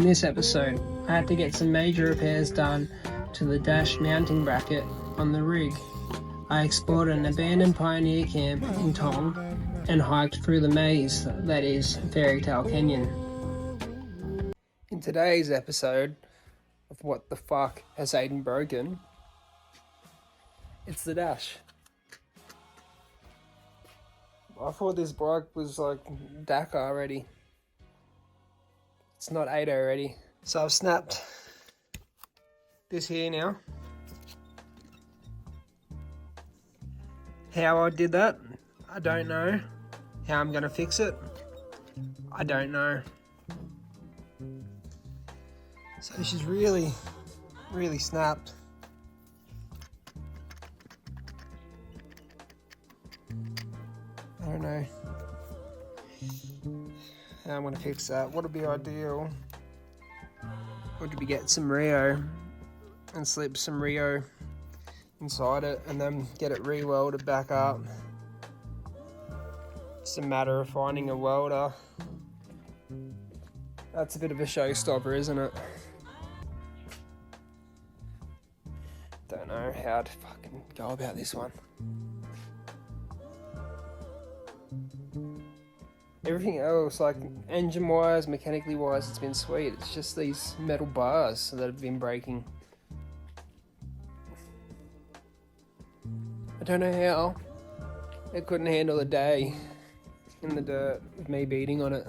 this episode, I had to get some major repairs done to the dash mounting bracket on the rig. I explored an abandoned pioneer camp in Tong and hiked through the maze that is Fairytale Canyon. In today's episode of What the Fuck Has Aiden Broken, it's the dash. I thought this bike was like Dakar ready. It's not 8 already. So I've snapped this here now. How I did that, I don't know. How I'm gonna fix it, I don't know. So she's really snapped. I don't know how I'm gonna fix that. What would be ideal would be get some Rio and slip some Rio inside it and then get it re-welded back up. It's a matter of finding a welder. That's a bit of a showstopper, isn't it? Don't know how to fucking go about this one. Everything else, like engine wise, mechanically wise, it's been sweet. It's just these metal bars that have been breaking. I don't know how. It couldn't handle a day in the dirt with me beating on it.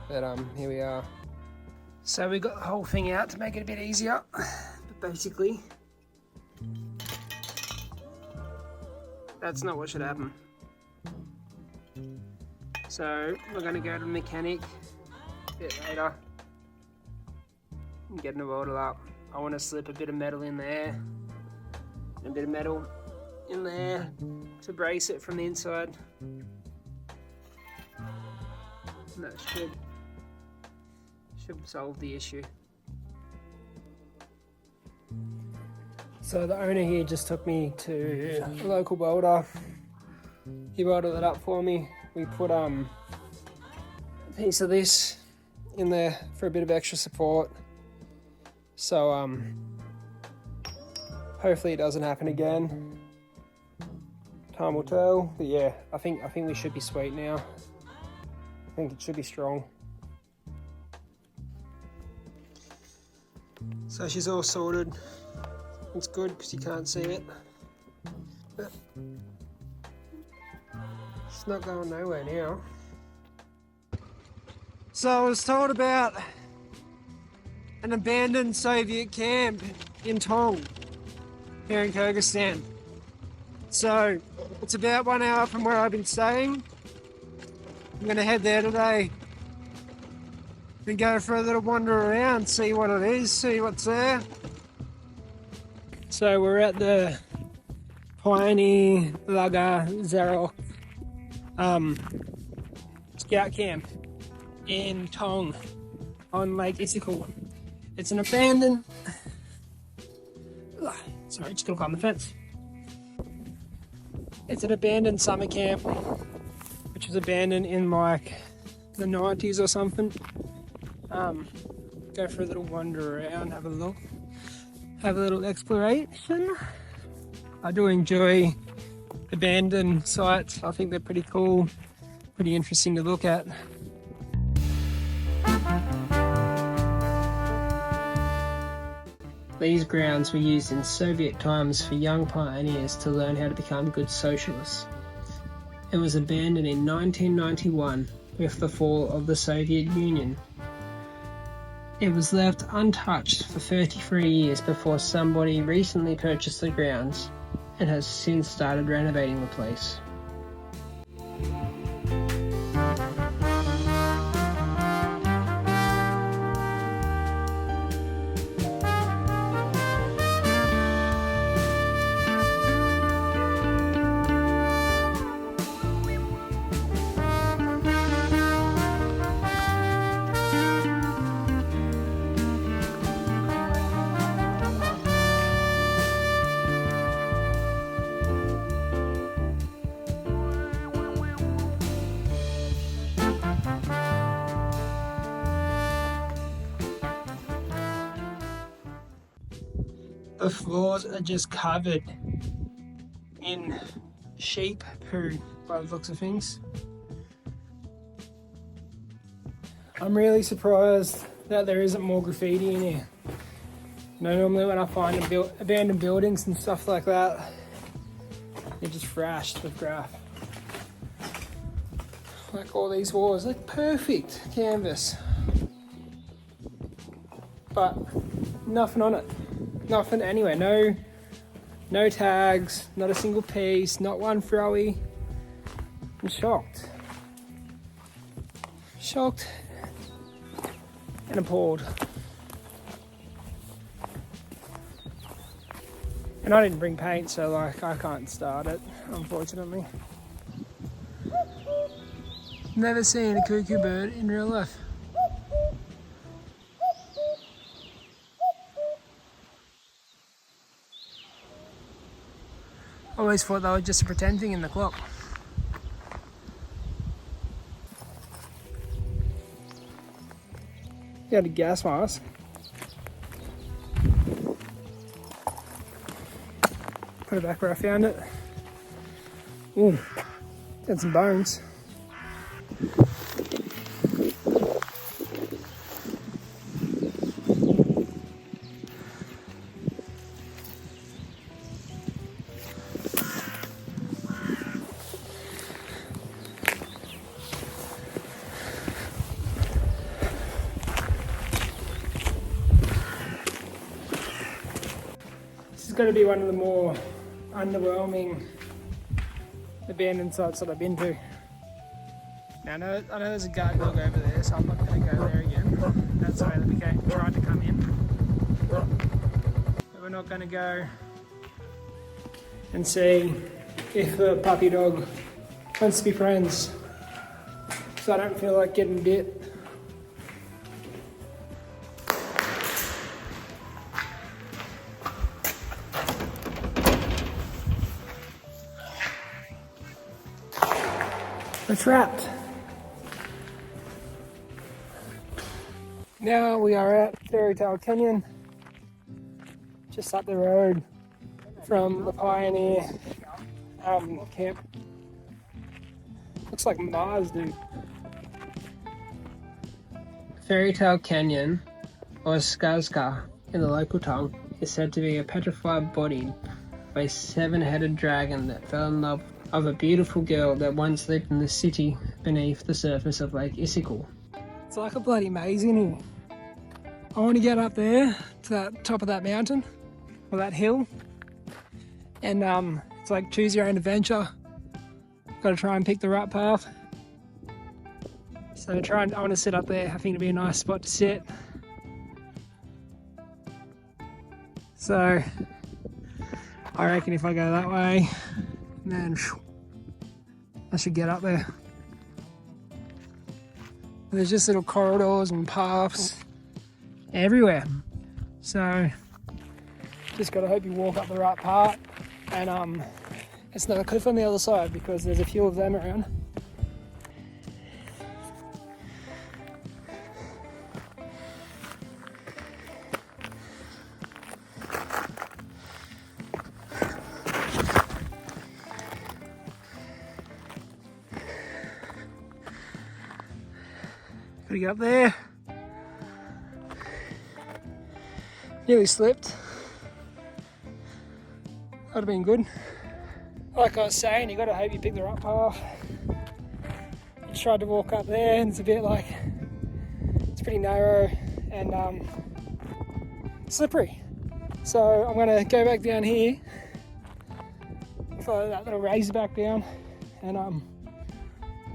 But here we are. So we got the whole thing out to make it a bit easier. But basically, that's not what should happen. So we're going to go to the mechanic a bit later and get the welder up. I want to slip a bit of metal in there, and a bit of metal in there to brace it from the inside. And that should solve the issue. So the owner here just took me to a local welder. He welded it up for me. We put a piece of this in there for a bit of extra support. So hopefully it doesn't happen again. Time will tell. But yeah, I think we should be sweet now. I think it should be strong. So she's all sorted. It's good because you can't see it. But it's not going nowhere now. So I was told about an abandoned Soviet camp in Tong, here in Kyrgyzstan. So it's about 1 hour from where I've been staying. I'm gonna head there today and go for a little wander around, see what it is, see what's there. So we're at the Pioneer Laga Zarok scout camp in Tong on Lake Isikul. It's an abandoned, sorry, just gonna climb the fence. It's an abandoned summer camp, which was abandoned in like the 90s or something. Go for a little wander around, have a look, have a little exploration. I do enjoy abandoned sites. I think they're pretty cool, pretty interesting to look at. These grounds were used in Soviet times for young pioneers to learn how to become good socialists. It was abandoned in 1991 with the fall of the Soviet Union. It was left untouched for 33 years before somebody recently purchased the grounds and has since started renovating the place. The floors are just covered in sheep poo by the looks of things. I'm really surprised that there isn't more graffiti in here. Normally when I find abandoned buildings and stuff like that, they're just thrashed with graff. Like all these walls, like perfect canvas. But nothing on it. Nothing anywhere. No tags, not a single piece, not one throwy. I'm shocked. Shocked and appalled. And I didn't bring paint, so like I can't start it, unfortunately. Never seen a cuckoo bird in real life. Always thought they were just a pretend thing in the clock. Got a gas mask. Put it back where I found it. Ooh, got some bones. This is going to be one of the more underwhelming abandoned sites that I've been to. Now I know there's a guard dog over there, so I'm not going to go there again. That's where we tried to come in. But we're not going to go and see if the puppy dog wants to be friends, so I don't feel like getting bit. We're trapped. Now we are at Fairytale Canyon, just up the road from the Pioneer camp. Looks like Mars, dude. Fairytale Canyon, or Skazka in the local tongue, is said to be a petrified body of a 7-headed dragon that fell in love of a beautiful girl that once lived in the city beneath the surface of Lake Issyk. It's like a bloody maze in here. I want to get up there to that top of that mountain, or that hill, and it's like choose your own adventure. Got to try and pick the right path. So I want to sit up there. I think it'd be a nice spot to sit. So I reckon if I go that way, then I should get up there. There's just little corridors and paths everywhere. So just gotta hope you walk up the right part, and it's not a cliff on the other side because there's a few of them around. Gotta get up there. Nearly slipped. That'd have been good. Like I was saying, you gotta hope you pick the right path. I tried to walk up there and it's a bit like, it's pretty narrow and slippery. So I'm gonna go back down here, follow that little razorback down, and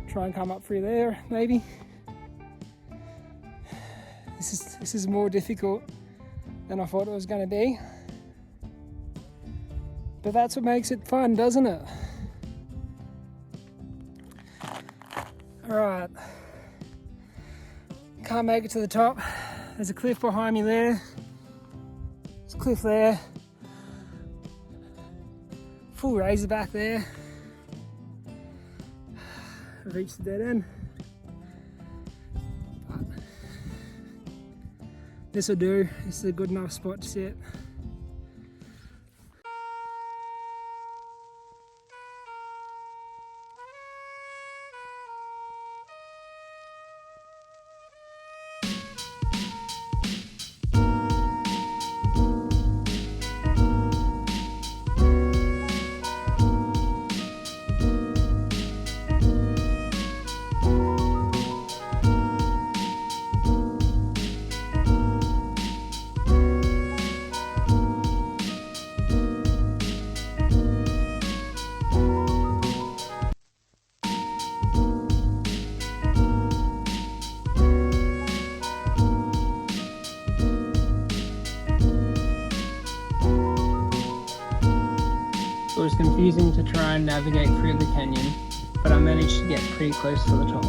try and come up through there maybe. This is more difficult than I thought it was going to be. But that's what makes it fun, doesn't it? Alright. Can't make it to the top. There's a cliff behind me there. There's a cliff there. Full razorback there. I've reached the dead end. This will do. This is a good enough spot to sit. confusing to try and navigate through the canyon, but I managed to get pretty close to the top.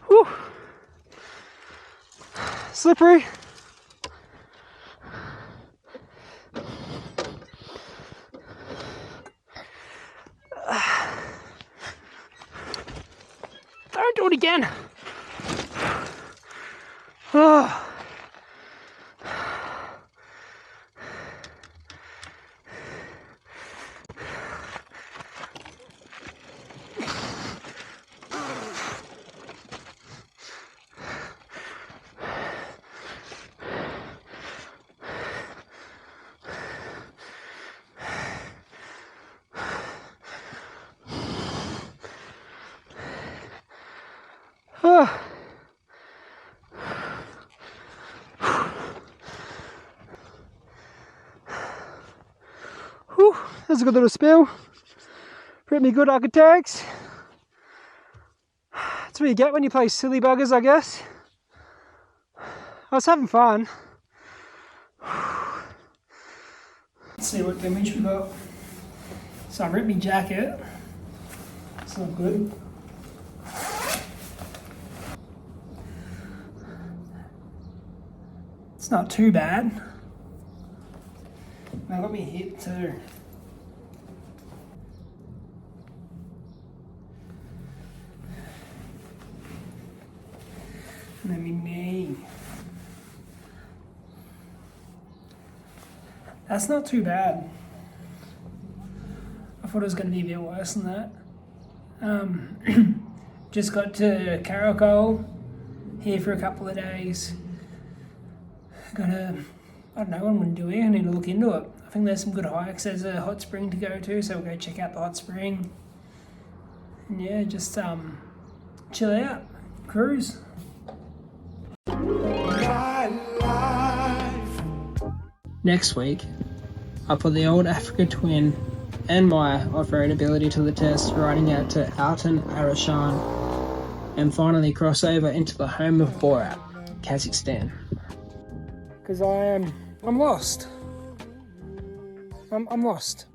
Whew. Slippery. Don't do it again. Oh. Oh. Whew, that's a good little spill. Pretty good architects. That's what you get when you play silly buggers, I guess. I was having fun. Let's see what damage we got. So I ripped my jacket. It's not good. It's not too bad. I got me hip too. And then my knee. That's not too bad. I thought it was going to be a bit worse than that. Just got to Karakol here for a couple of days. I don't know what I'm going to do here. I need to look into it. I think there's some good hikes. There's a hot spring to go to, so we'll go check out the hot spring. And yeah, just chill out, cruise. Next week, I put the old Africa Twin and my off-road ability to the test, riding out to Altyn Arashan and finally cross over into the home of Borat, Kazakhstan. Because I'm lost. I'm lost.